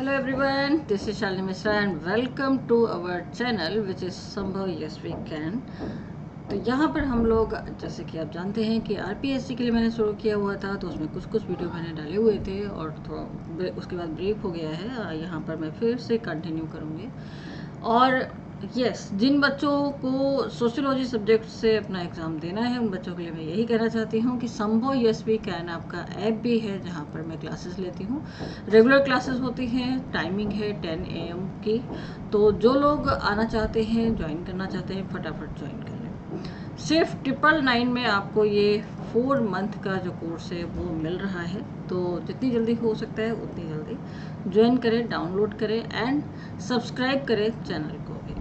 Hello everyone, this is Shalini Mishra and welcome to our channel which is Sambhav Yes We Can। तो यहाँ पर हम लोग जैसे कि आप जानते हैं कि आरपीएससी के लिए मैंने शुरू किया हुआ था, तो उसमें कुछ वीडियो मैंने डाले हुए थे और थोड़ा उसके बाद ब्रेक हो गया है। यहाँ पर मैं फिर से कंटिन्यू करूँगी। और यस, जिन बच्चों को सोशियोलॉजी सब्जेक्ट से अपना एग्ज़ाम देना है उन बच्चों के लिए मैं यही कहना चाहती हूँ कि संभव यस वी कैन आपका ऐप भी है जहाँ पर मैं क्लासेस लेती हूँ। रेगुलर क्लासेस होती हैं, टाइमिंग है 10 AM की। तो जो लोग आना चाहते हैं, ज्वाइन करना चाहते हैं, फटाफट ज्वाइन कर लें। सिर्फ 999 में आपको ये 4 मंथ का जो कोर्स है वो मिल रहा है। तो जितनी जल्दी हो सकता है उतनी जल्दी ज्वाइन करें, डाउनलोड करें एंड सब्सक्राइब करें चैनल को भी।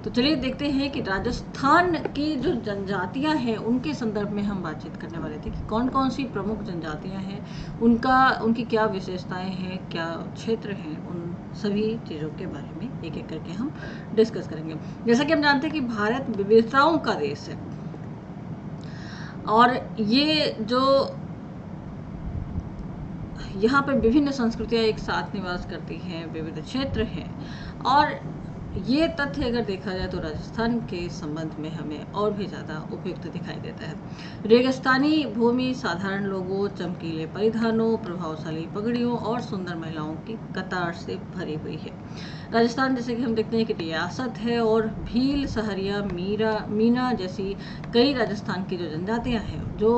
तो चलिए देखते हैं कि राजस्थान की जो जनजातियां हैं उनके संदर्भ में हम बातचीत करने वाले थे कि कौन कौन सी प्रमुख जनजातियां हैं, उनकी क्या विशेषताएं हैं, क्या क्षेत्र हैं, उन सभी चीज़ों के बारे में एक एक करके हम डिस्कस करेंगे। जैसा कि हम जानते हैं कि भारत विविधताओं का देश है और ये जो यहाँ पर विभिन्न संस्कृतियाँ एक साथ निवास करती हैं, विविध क्षेत्र हैं। और ये तथ्य अगर देखा जाए तो राजस्थान के संबंध में हमें और भी ज़्यादा उपयुक्त दिखाई देता है। रेगिस्तानी भूमि, साधारण लोगों, चमकीले परिधानों, प्रभावशाली पगड़ियों और सुंदर महिलाओं की कतार से भरी हुई है। राजस्थान जैसे कि हम देखते हैं कि रियासत है और भील, सहरिया, मीना जैसी कई राजस्थान की जो जनजातियाँ हैं जो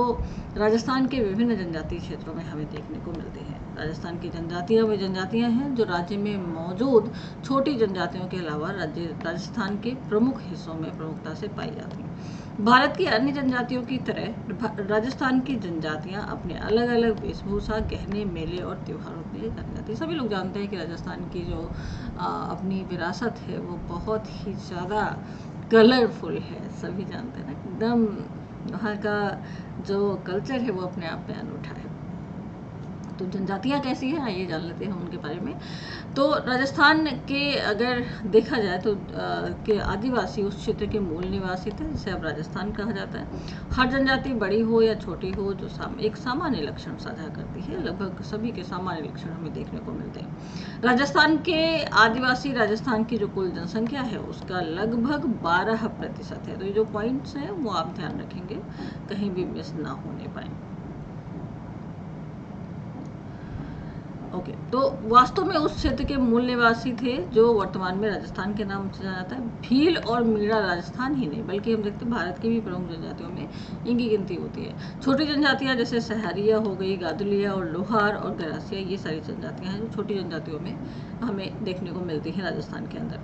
राजस्थान के विभिन्न जनजातीय क्षेत्रों में हमें देखने को मिलती हैं। राजस्थान की जनजातियाँ वे जनजातियाँ हैं जो राज्य में मौजूद छोटी जनजातियों के अलावा राजस्थान के प्रमुख हिस्सों में प्रमुखता से पाई जाती हैं। भारत की अन्य जनजातियों की तरह राजस्थान की जनजातियाँ अपने अलग अलग वेशभूषा, गहने, मेले और त्योहारों के लिए जानी जाती है। सभी लोग जानते हैं कि राजस्थान की जो अपनी विरासत है वो बहुत ही ज़्यादा कलरफुल है। सभी जानते हैं ना, एकदम वहाँ का जो कल्चर है वो अपने आप में अनूठा है। तो जनजातियाँ कैसी हैं आइए जान लेते हैं हम उनके बारे में। तो राजस्थान के अगर देखा जाए तो के आदिवासी उस क्षेत्र के मूल निवासी थे जिसे अब राजस्थान कहा जाता है। हर जनजाति बड़ी हो या छोटी हो जो एक सामान्य लक्षण साझा करती है। लगभग सभी के सामान्य लक्षण हमें देखने को मिलते हैं। राजस्थान के आदिवासी राजस्थान की जो कुल जनसंख्या है उसका लगभग 12% है। तो ये जो पॉइंट्स हैं वो आप ध्यान रखेंगे, कहीं भी मिस ना होने पाए। ओके, तो वास्तव में उस क्षेत्र के मूल निवासी थे जो वर्तमान में राजस्थान के नाम से जाना जाता है। भील और मीणा राजस्थान ही नहीं बल्कि हम देखते हैं भारत की भी प्रमुख जनजातियों में इनकी गिनती होती है। छोटी जनजातियां जैसे सहरिया हो गई, गादुलिया और लोहार और गरासिया, ये सारी जनजातियां हैं जो छोटी जनजातियों में हमें देखने को मिलती हैं राजस्थान के अंदर।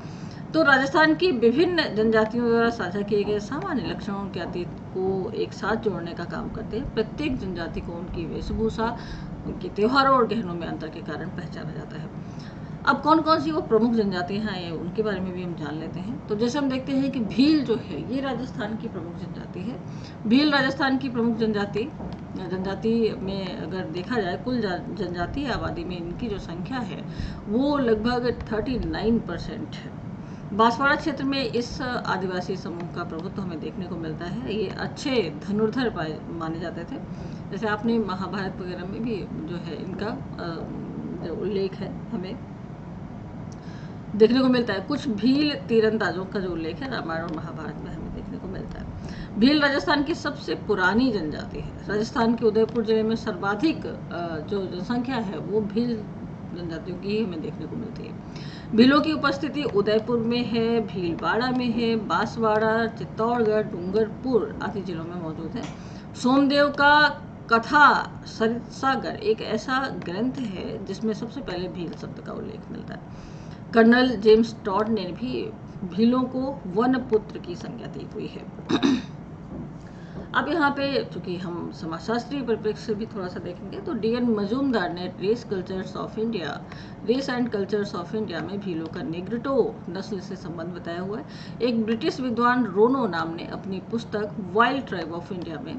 तो राजस्थान की विभिन्न जनजातियों द्वारा साझा किए गए सामान्य लक्षणों के अतीत को एक साथ जोड़ने का काम करते हैं। प्रत्येक जनजाति को उनकी वेशभूषा, उनके त्योहारों और गहनों में अंतर के कारण पहचाना जाता है। अब कौन कौन सी वो प्रमुख जनजातियां हैं उनके बारे में भी हम जान लेते हैं। तो जैसे हम देखते हैं कि भील जो है ये राजस्थान की प्रमुख जनजाति है। भील राजस्थान की प्रमुख जनजाति में अगर देखा जाए कुल जनजातीय आबादी में इनकी जो संख्या है वो लगभग 39% है। बांसवाड़ा क्षेत्र में इस आदिवासी समूह का प्रभुत्व हमें देखने को मिलता है। ये अच्छे धनुर्धर माने जाते थे। जैसे आपने महाभारत वगैरह में भी जो है इनका जो उल्लेख है हमें देखने को मिलता है। कुछ भील तीरंदाजों का जो उल्लेख है रामायण और महाभारत में हमें देखने को मिलता है। भील राजस्थान की सबसे पुरानी जनजाति है। राजस्थान के उदयपुर जिले में सर्वाधिक जो जनसंख्या है वो भील जनजातियों की ही हमें देखने को मिलती है। भीलों की उपस्थिति उदयपुर में है, भीलवाड़ा में है, बांसवाड़ा, चित्तौड़गढ़, डूंगरपुर आदि जिलों में मौजूद है। सोमदेव का कथा सरित्सागर एक ऐसा ग्रंथ है जिसमें सबसे पहले भील शब्द का उल्लेख मिलता है। कर्नल जेम्स टॉड ने भी भीलों को वनपुत्र की संज्ञा दी हुई है। अब यहाँ पे चूंकि हम समाजशास्त्रीय परिप्रेक्ष्य से भी थोड़ा सा देखेंगे तो डी.एन. मजूमदार ने race and cultures of India में भीलों का नेग्रिटो नस्ल से संबंध बताया हुआ है। एक ब्रिटिश विद्वान रोनो नाम ने अपनी पुस्तक वाइल्ड ट्राइब ऑफ इंडिया में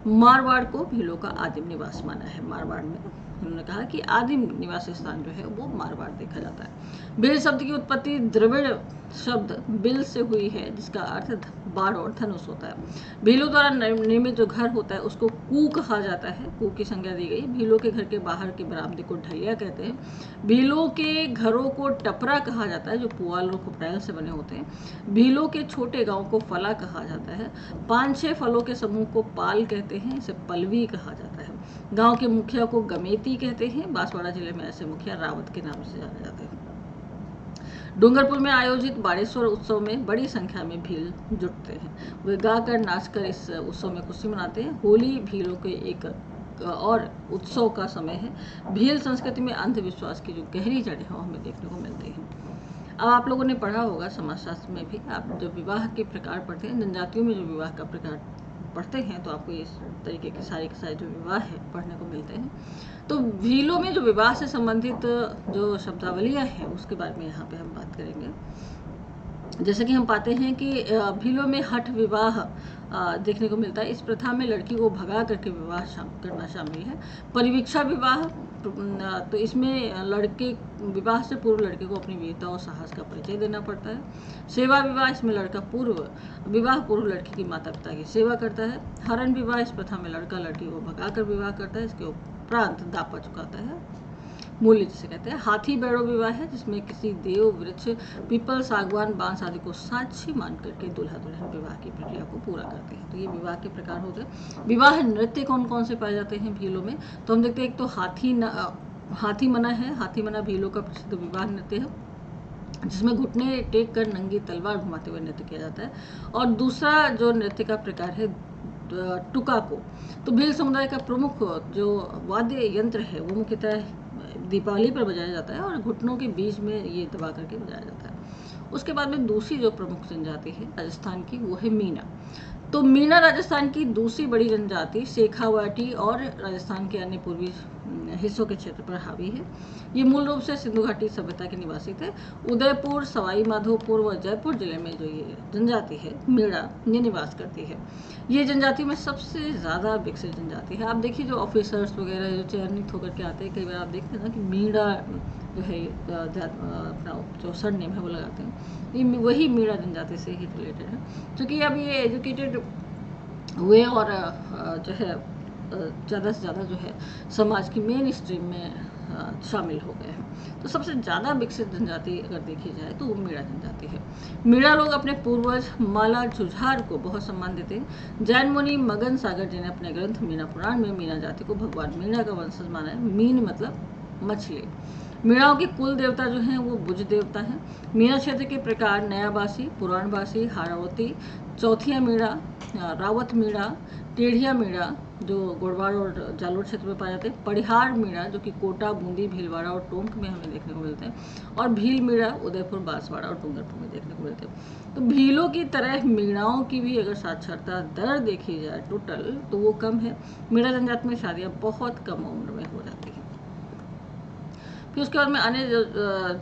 मारवाड़ को भीलों का आदिम निवास माना है। मारवाड़ में उन्होंने कहा कि आदिम निवासी स्थान जो है वो मारवाड़ देखा जाता है। भील शब्द की उत्पत्ति द्रविड़ शब्द बिल से हुई है, जिसका अर्थ बाड़ और धनुष होता है। भीलों द्वारा निर्मित जो घर होता है उसको कू कहा जाता है, कू की संज्ञा दी गई। भीलों के घर के बाहर के बरामदे को ढलिया कहते हैं। भीलों के घरों को टपरा कहा जाता है, जो पुआल और खुपड़ैल से बने होते हैं। भीलों के छोटे गांव को फला कहा जाता है। 5-6 फलों के समूह को पाल कहते हैं, इसे पलवी कहा जाता है। गांव के मुखिया को गमेती कहते हैं। बांसवाड़ा जिले में ऐसे मुखिया रावत के नाम से जाने जाते हैं। डूंगरपुर में आयोजित बाड़ेश्वर उत्सव में बड़ी संख्या में भील जुटते हैं। वे गाकर नाचकर इस उत्सव में खुशी मनाते हैं। होली भीलों के एक और उत्सव का समय है। भील संस्कृति में अंधविश्वास की जो गहरी जड़ें हैं हमें देखने को मिलती हैं। अब आप लोगों ने पढ़ा होगा समाजशास्त्र में भी, आप जब विवाह के प्रकार पढ़ते हैं, जनजातियों में जो विवाह का प्रकार पढ़ते हैं तो आपको इस तरीके के सारे जो विवाह है पढ़ने को मिलते हैं। तो भीलों में जो विवाह से संबंधित जो शब्दावलियाँ हैं उसके बारे में यहाँ पे हम बात करेंगे। जैसे कि हम पाते हैं कि भीलों में हठ विवाह देखने को मिलता है। इस प्रथा में लड़की को भगा करके विवाह करना शामिल है। परिवीक्षा विवाह, तो इसमें लड़के विवाह से पूर्व लड़के को अपनी वीरता और साहस का परिचय देना पड़ता है। सेवा विवाह, इसमें लड़का विवाह पूर्व लड़की की माता पिता की सेवा करता है। हरण विवाह, इस प्रथा में लड़का लड़की को भगाकर विवाह करता है, इसके उपरांत दापा चुकाता है, मूल्य जिसे कहते हैं। हाथी बैड़ो विवाह है, जिसमें किसी देव, वृक्ष, पीपल, सागवान, बांस आदि को साक्षी मान करके दूल्हा दुल्हन विवाह की प्रक्रिया को पूरा करते हैं। तो ये विवाह के प्रकार होते हैं। विवाह नृत्य कौन कौन से पाए जाते हैं भीलों में, तो हम देखते हैं एक तो हाथी मना है। हाथी मना भीलों का प्रसिद्ध विवाह नृत्य है, जिसमें घुटने टेक कर नंगी तलवार घुमाते हुए नृत्य किया जाता है। और दूसरा जो नृत्य का प्रकार है टुका को, तो भील समुदाय का प्रमुख जो वाद्य यंत्र है वो मुख्यतः दीपावली पर बजाया जाता है और घुटनों के बीच में ये दबा करके बजाया जाता है। उसके बाद में दूसरी जो प्रमुख जनजाति है राजस्थान की, वो है मीणा। तो मीणा राजस्थान की दूसरी बड़ी जनजाति शेखावाटी और राजस्थान के अन्य पूर्वी हिस्सों के क्षेत्र पर हावी है। ये मूल रूप से सिंधु घाटी सभ्यता के निवासी थे। उदयपुर, सवाई माधोपुर व जयपुर जिले में जो ये जनजाति है मीणा, ये निवास करती है। ये जनजाति में सबसे ज़्यादा विकसित जनजाति है। आप देखिए जो ऑफिसर्स वगैरह जो चयनित होकर के आते हैं, कई बार आप देखते हैं ना कि मीणा जो है अपना जो सरनेम है वो लगाते हैं, ये वही मीणा जनजाति से ही रिलेटेड है। क्योंकि अब ये एजुकेटेड हुए और जो है ज़्यादा से ज़्यादा जो है समाज की मेन स्ट्रीम में शामिल हो गए हैं। तो सबसे ज़्यादा विकसित जनजाति अगर देखी जाए तो वो मीणा जनजाति है। मीणा लोग अपने पूर्वज माला जुझार को बहुत सम्मान देते हैं। जैन मुनि मगन सागर जी ने अपने ग्रंथ मीणा पुराण में मीणा जाति को भगवान मीणा का वंशज माना है। मीन मतलब मछली। मीणाओं के कुल देवता जो हैं वो बुज देवता हैं। मीणा क्षेत्र के प्रकार नयाबासी, पुराणबासी, हारावती, चौथिया मीणा, रावत मीणा, टेढ़िया मीणा जो गोड़वाड़ और जालोर क्षेत्र में पाए जाते हैं, परिहार मीणा जो कि कोटा, बूंदी, भीलवाड़ा और टोंक में हमें देखने को मिलते हैं, और भील मीणा उदयपुर, बांसवाड़ा और डूंगरपुर में देखने को मिलते हैं। तो भीलों की तरह मीणाओं की भी अगर साक्षरता दर देखी जाए टोटल तो वो कम है। मीणा जनजाति में शादियाँ बहुत कम उम्र में हो जाती हैं। फिर उसके बाद में अन्य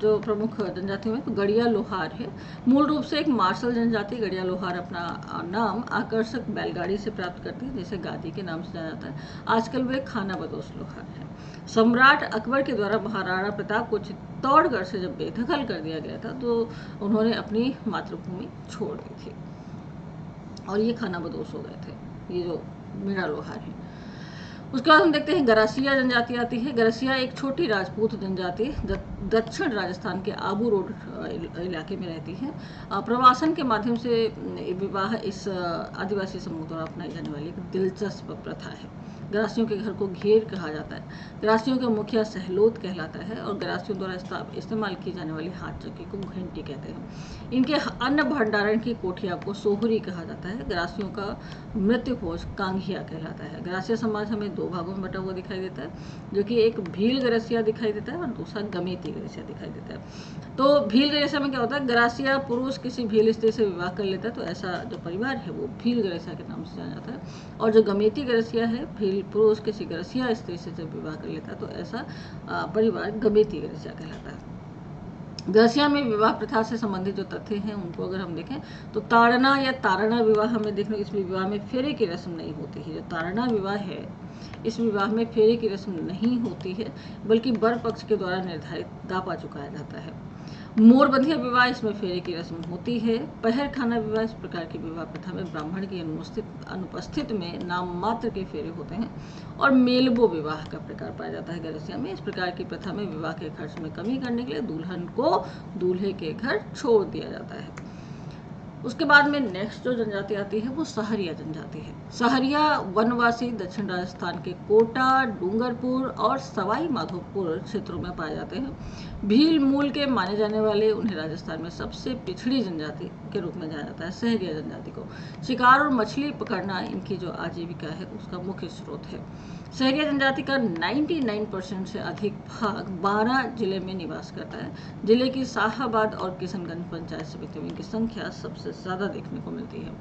जो प्रमुख जनजातियों में तो गड़िया लोहार है। मूल रूप से एक मार्शल जनजाति गड़िया लोहार अपना नाम आकर्षक बैलगाड़ी से प्राप्त करती है, जिसे गादी के नाम से जाना जाता है। आजकल वे खाना बदोश लोहार है। सम्राट अकबर के द्वारा महाराणा प्रताप को चित्तौड़गढ़ से जब बेदखल कर दिया गया था तो उन्होंने अपनी मातृभूमि छोड़ दी थी और ये खाना बदोश हो गए थे, ये जो मीणा लोहार है। उसके बाद हम देखते हैं गरासिया जनजाति आती है। गरासिया एक छोटी राजपूत जनजाति दक्षिण राजस्थान के आबू रोड इलाके में रहती है। प्रवासन के माध्यम से विवाह इस आदिवासी समूह द्वारा अपनाई जाने वाली एक दिलचस्प प्रथा है। गरासियों के घर को घेर कहा जाता है। गरासियों का मुखिया सहलोत कहलाता है और गरासियों द्वारा इस्तेमाल की जाने वाली हाथ चक्की को घंटी कहते हैं। इनके अन्न भंडारण की कोठिया को सोहरी कहा जाता है। गरासियों का मृत्यु भोज कांघिया कहलाता है। गरासिया समाज हमें दो भागों में बटा हुआ दिखाई देता है, जो कि एक भील गरासिया दिखाई देता है और दूसरा गमेती गरासिया दिखाई देता है। तो भील गरासिया में क्या होता है, गरासिया पुरुष किसी भील स्त्री से विवाह कर लेता है तो ऐसा जो परिवार है वो भील गरासिया के नाम से जाना जाता है। और जो गमेती गरासिया है, भील पुरुष किसी गरासिया स्त्री से जब विवाह कर लेता है तो ऐसा परिवार गमेती गरासिया कहलाता है। गौसिया में विवाह प्रथा से संबंधित जो तथ्य हैं उनको अगर हम देखें तो ताड़ना या तारणा विवाह हमें देखने, इस विवाह में फेरे की रस्म नहीं होती है। जो तारणा विवाह है इस विवाह में फेरे की रस्म नहीं होती है, बल्कि वर पक्ष के द्वारा निर्धारित दापा चुकाया जाता है। मोरबंधिया विवाह, इसमें फेरे की रस्म होती है। पहर खाना विवाह, इस प्रकार की विवाह प्रथा में ब्राह्मण की अनुपस्थित में नाम मात्र के फेरे होते हैं। और मेलबो विवाह का प्रकार पाया जाता है गरसिया में। इस प्रकार की प्रथा में विवाह के खर्च में कमी करने के लिए दुल्हन को दूल्हे के घर छोड़ दिया जाता है। उसके बाद में नेक्स्ट जो जनजाति आती है वो सहरिया जनजाति है। सहरिया वनवासी दक्षिण राजस्थान के कोटा, डूंगरपुर और सवाई माधोपुर क्षेत्रों में पाए जाते हैं। भील मूल के माने जाने वाले उन्हें राजस्थान में सबसे पिछड़ी जनजाति के रूप में जाना जाता है। सहरिया जनजाति को शिकार और मछली पकड़ना इनकी जो आजीविका है उसका मुख्य स्रोत है। सहरिया जनजाति का 99% से अधिक भाग 12 जिले में निवास करता है। जिले की शाहाबाद और किशनगंज पंचायत समितियों में इनकी संख्या सबसे ज़्यादा देखने को मिलती है।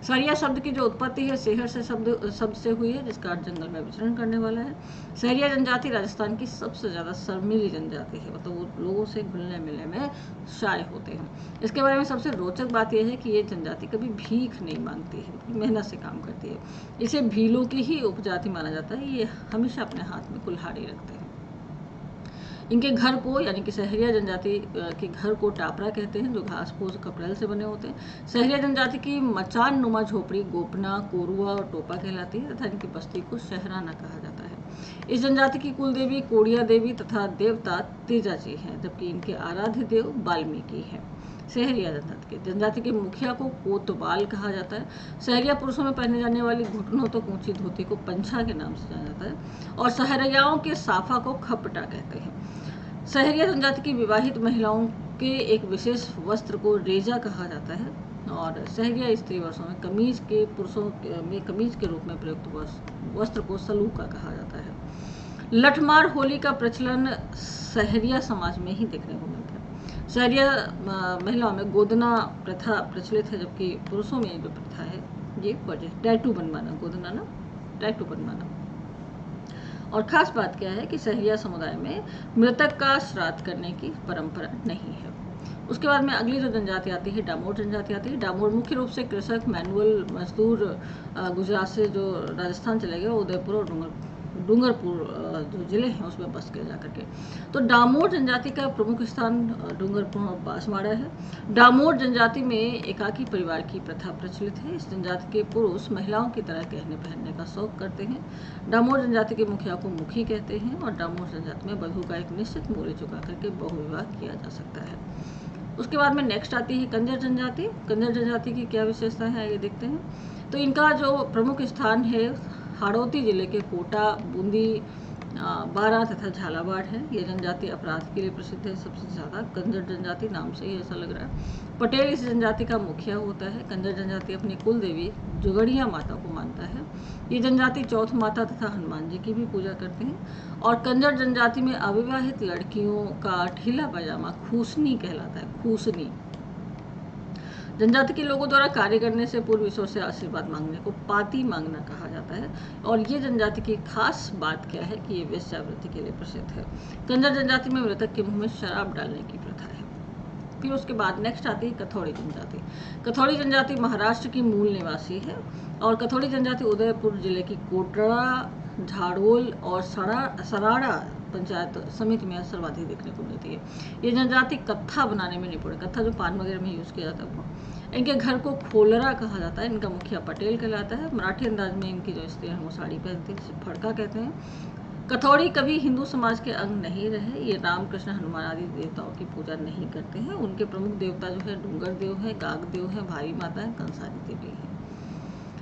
सहरिया शब्द की जो उत्पत्ति है सेहर से शब्द से हुई है, जिसका अर्थ जंगल में विचरण करने वाला है। सहरिया जनजाति राजस्थान की सबसे ज़्यादा शर्मीली जनजाति है, मतलब वो लोगों से घुलने मिलने में शाय होते हैं। इसके बारे में सबसे रोचक बात यह है कि ये जनजाति कभी भीख नहीं मांगती है, मेहनत से काम करती है। इसे भीलों की ही उपजाति माना जाता है। ये हमेशा अपने हाथ में कुल्हाड़ी रखते हैं। इनके घर को यानी कि सहरिया जनजाति के घर को टापरा कहते हैं, जो घास फूस कपड़ेल से बने होते हैं। सहरिया जनजाति की मचान नुमा झोपड़ी गोपना, कोरुआ और टोपा कहलाती है तथा इनकी बस्ती को शहराना कहा जाता है। इस जनजाति की कुल देवी कोड़िया देवी तथा देवता तेजा जी हैं, जबकि इनके आराध्य देव वाल्मीकि हैं। सहरिया जनजाति के मुखिया को कोतवाल कहा जाता है। सहरिया पुरुषों में पहने जाने वाली घुटनों तक ऊंची धोती को पंछा के नाम से जाना जाता है और सहरियाओं के साफा को खपटा कहते हैं। सहरिया जनजाति की विवाहित महिलाओं के एक विशेष वस्त्र को रेजा कहा जाता है और सहरिया स्त्री वर्षों में कमीज के पुरुषों में कमीज के रूप में प्रयुक्त वस्त्र को सलूका कहा जाता है। लठमार होली का प्रचलन सहरिया समाज में ही देखने को मिलता है। सहरिया महिलाओं में गोदना प्रथा प्रचलित है, जबकि पुरुषों में जो प्रथा है ये टैटू बनवाना, गोदना ना टैटू बनवाना। और खास बात क्या है कि सहरिया समुदाय में मृतक का श्राद्ध करने की परंपरा नहीं है। उसके बाद में अगली जो जनजाति आती है डामोर जनजाति आती है। डामोर मुख्य रूप से कृषक, मैनुअल मजदूर गुजरात से जो राजस्थान चले गए, उदयपुर और डूंगरपुर जो जिले हैं उसमें बस गए जाकर के। तो डामोर जनजाति का प्रमुख स्थान डूंगरपुर और बांसवाड़ा है। डामोर जनजाति में एकाकी परिवार की प्रथा प्रचलित है। इस जनजाति के पुरुष महिलाओं की तरह गहने पहनने का शौक करते हैं। डामोर जनजाति के मुखिया को मुखी कहते हैं और डामोर जनजाति में वधू का एक निश्चित मूल्य चुका करके बहुविवाह किया जा सकता है। उसके बाद में नेक्स्ट आती है कंजर जनजाति। कंजर जनजाति की क्या विशेषता है आइए देखते हैं। तो इनका जो प्रमुख स्थान है हाड़ौती जिले के कोटा, बूंदी, बारा तथा झालावाड़ है। ये जनजाति अपराध के लिए प्रसिद्ध है सबसे ज़्यादा। कंजर जनजाति नाम से ही ऐसा लग रहा है। पटेल इस जनजाति का मुखिया होता है। कंजर जनजाति अपनी कुल देवी जुगड़िया माता को मानता है। ये जनजाति चौथ माता तथा हनुमान जी की भी पूजा करते हैं। और कंजर जनजाति में अविवाहित लड़कियों का ढीला पैजामा खूसनी कहलाता है। खूसनी जनजाति के लोगों द्वारा कार्य करने से पूर्व ईश्वर से आशीर्वाद मांगने को पाती मांगना कहा जाता है। और ये जनजाति की खास बात क्या है कि ये वेश्यावृत्ति के लिए प्रसिद्ध है। कंजर जनजाति में मृतक के मुंह में शराब डालने की प्रथा है। फिर उसके बाद नेक्स्ट आती है कथौड़ी जनजाति। कथौड़ी जनजाति महाराष्ट्र की मूल निवासी है और कथौड़ी जनजाति उदयपुर जिले की कोटड़ा, झाड़ोल और सराड़ा पंचायत समिति में सर्वाधिक देखने को मिलती है। ये जनजाति कत्था बनाने में निपुण है। कत्था जो पान वगैरह में यूज किया जाता है वो। इनके घर को खोलरा कहा जाता है। इनका मुखिया पटेल कहलाता है। मराठी अंदाज में इनकी जो स्त्रियां हैं वो साड़ी पहनती है, जिसे फड़का कहते हैं। कथौड़ी कभी हिंदू समाज के अंग नहीं रहे। ये राम, कृष्ण, हनुमान आदि देवताओं की पूजा नहीं करते हैं। उनके प्रमुख देवता जो है डूंगर देव है, गाग देव है, भारी माता है, कंसारी देवी है।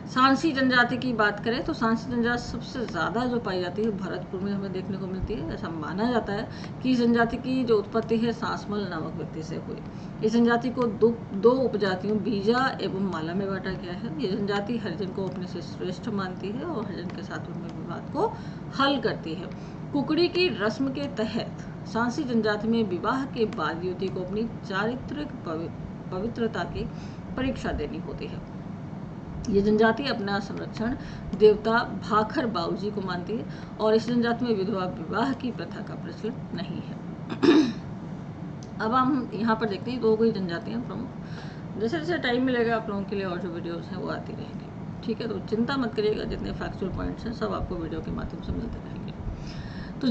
सांसी जनजाति की बात करें तो सांसी जनजाति सबसे ज़्यादा जो पाई जाती है भरतपुर में हमें देखने को मिलती है। ऐसा माना जाता है कि इस जनजाति की जो उत्पत्ति है सांसमल नामक व्यक्ति से हुई। इस जनजाति को दो उपजातियों बीजा एवं माला में बांटा गया है। ये जनजाति हरिजन को अपने से श्रेष्ठ मानती है और हरिजन के साथ उनमें विवाद को हल करती है। कुकड़ी की रस्म के तहत सांसी जनजाति में विवाह के बाद युवती को अपनी चारित्रिक पवित्रता की परीक्षा देनी होती है। ये जनजाति अपना संरक्षण देवता भाखर बाबूजी को मानती है और इस जनजाति में विधवा विवाह की प्रथा का प्रचलन नहीं है। अब हम यहाँ पर देखते हैं 2 कोई जनजातियाँ प्रमुख। जैसे जैसे टाइम मिलेगा आप लोगों के लिए और जो वीडियोस हैं वो आती रहेंगी, ठीक है। तो चिंता मत करिएगा, जितने फैक्चुअल पॉइंट्स हैं सब आपको वीडियो के माध्यम से मिलते रहेंगे। तो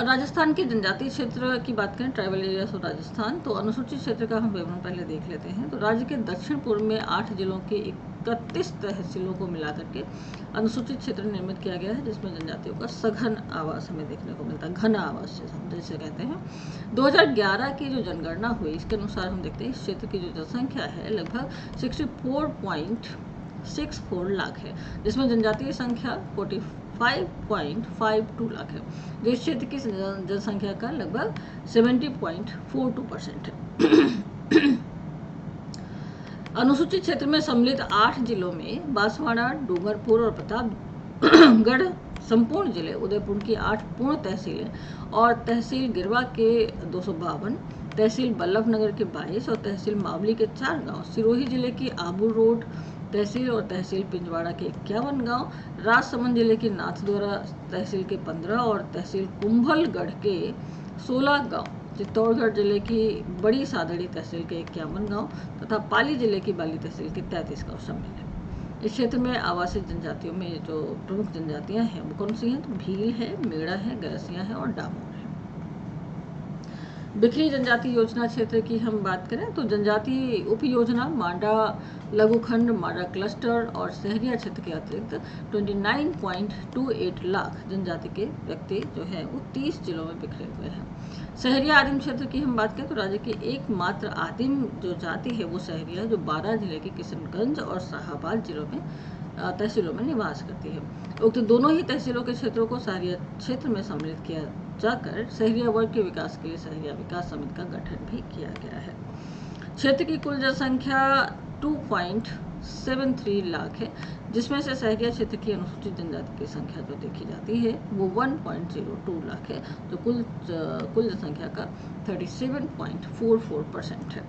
राजस्थान के जनजातीय क्षेत्र की बात करें, ट्राइबल एरियाज ऑफ राजस्थान, तो अनुसूचित क्षेत्र का हम विवरण पहले देख लेते हैं। तो राज्य के दक्षिण पूर्व में 8 जिलों के 31 तहसीलों को मिलाकर के अनुसूचित क्षेत्र निर्मित किया गया है, जिसमें जनजातियों का सघन आवास हमें देखने को मिलता है, घन आवास जैसे कहते हैं। 2011 की जो जनगणना हुई, इसके अनुसार हम देखते हैं इस क्षेत्र की जो जनसंख्या है लगभग 64.64 लाख है, जिसमें जनजातीय संख्या 45.52 लाख है, जो इस क्षेत्र की जनसंख्या का लगभग 70.42% है। अनुसूचित क्षेत्र में सम्मिलित 8 जिलों में बांसवाड़ा, डूंगरपुर और प्रतापगढ़ संपूर्ण जिले, उदयपुर की 8 पूर्ण तहसीलें और तहसील गिरवा के 252, तहसील बल्लभनगर के 22 और तहसील मावली के 4 गांव, सिरोही जिले की आबू रोड तहसील और तहसील पिंजवाड़ा के 51 गांव, राजसमंद जिले की नाथद्वारा तहसील के 15 और तहसील कुंभलगढ़ के 16 गांव, चित्तौड़गढ़ जिले की बड़ी सादड़ी तहसील के 51 गांव तथा पाली जिले की बाली तहसील के 33 गांव शामिल है। इस क्षेत्र में आवासित जनजातियों में जो प्रमुख जनजातियां हैं वो कौन सी हैं? तो भील है, मेड़ा है, गरसिया है और डामोर है। बिखरी जनजाति योजना क्षेत्र की हम बात करें तो जनजाति उप योजना मांडा लघुखंड, मांडा क्लस्टर और सहरिया क्षेत्र के अतिरिक्त 29.28 लाख जनजाति के व्यक्ति जो है वो 30 जिलों में बिखरे हुए हैं। सहरिया आदिम क्षेत्र की हम बात करें तो राज्य की एकमात्र आदिम जो जाति है वो सहरिया, जो 12 जिले के किशनगंज और शाहाबाद जिलों में तहसीलों में निवास करती है। उक्त दोनों ही तहसीलों के क्षेत्रों को सहरिया क्षेत्र में सम्मिलित किया जाकर सहरिया वर्ग के विकास के लिए सहरिया विकास समिति का गठन भी किया गया है। क्षेत्र की कुल जनसंख्या 2.73 लाख है, जिसमें से सहरिया क्षेत्र की अनुसूचित जनजाति की संख्या जो देखी जाती है वो 1.02 लाख है, जो कुल जनसंख्या का 37.44% है।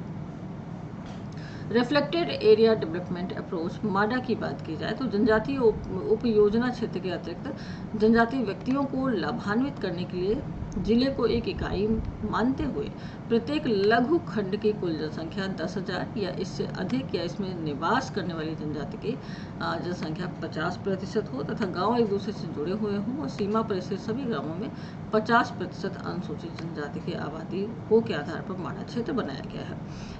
रिफ्लेक्टेड एरिया डेवलपमेंट अप्रोच माडा की बात की जाए तो जनजातीय उप योजना क्षेत्र के अतिरिक्त जनजातीय व्यक्तियों को लाभान्वित करने के लिए जिले को एक इकाई मानते हुए प्रत्येक लघु खंड की कुल जनसंख्या 10,000 या इससे अधिक या इसमें निवास करने वाली जनजाति की जनसंख्या 50% हो तथा गांव एक दूसरे से जुड़े हुए हों और सीमा पर स्थित सभी गांवों में 50% अनुसूचित जनजाति की आबादी हो के आधार पर माड़ा क्षेत्र बनाया गया है।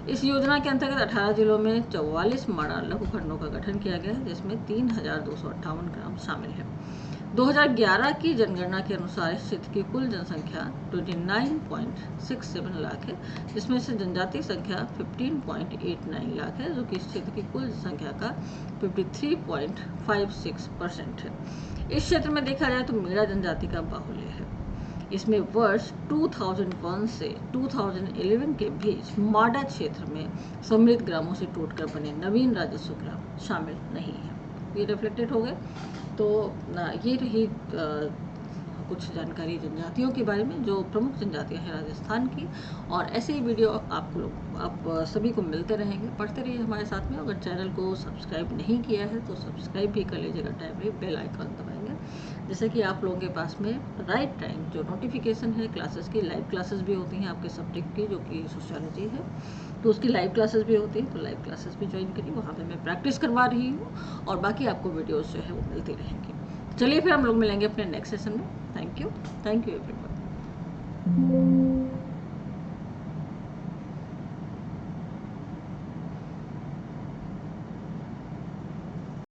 इस योजना के अंतर्गत 18 जिलों में 44 माड़ा लघु खंडों का गठन किया गया है, जिसमें 3,258 ग्राम शामिल है। 2011 की जनगणना के अनुसार इस क्षेत्र की कुल जनसंख्या 29.67 लाख है, जिसमें से जनजातीय संख्या 15.89 लाख है, जो कि इस क्षेत्र की कुल जनसंख्या का 53.56% है। इस क्षेत्र में देखा जाए तो मेड़ा जनजाति का बाहुल्य है। इसमें वर्ष 2001 से 2011 के बीच माडा क्षेत्र में सम्मिलित ग्रामों से टूटकर बने नवीन राजस्व ग्राम शामिल नहीं है। ये रिफ्लेक्टेड हो गए। तो ये रही कुछ जानकारी जनजातियों के बारे में, जो प्रमुख जनजातियां हैं राजस्थान की। और ऐसे ही वीडियो आप सभी को मिलते रहेंगे, पढ़ते रहिए हमारे साथ में। अगर चैनल को सब्सक्राइब नहीं किया है तो सब्सक्राइब भी कर लीजिएगा, टाइम पे बेल आइकन दबाएंगे, जिससे कि आप लोगों के पास में राइट टाइम जो नोटिफिकेशन है क्लासेस की, लाइव क्लासेस भी होती हैं आपके सब्जेक्ट की, जो कि सोशियोलॉजी है, तो उसकी लाइव क्लासेस भी होती है, तो लाइव क्लासेस भी ज्वाइन करिए। वहाँ पे मैं प्रैक्टिस करवा रही हूँ और बाकी आपको वीडियोस जो है वो मिलती रहेंगी। चलिए फिर हम लोग मिलेंगे अपने नेक्स्ट सेशन में। Thank you everyone.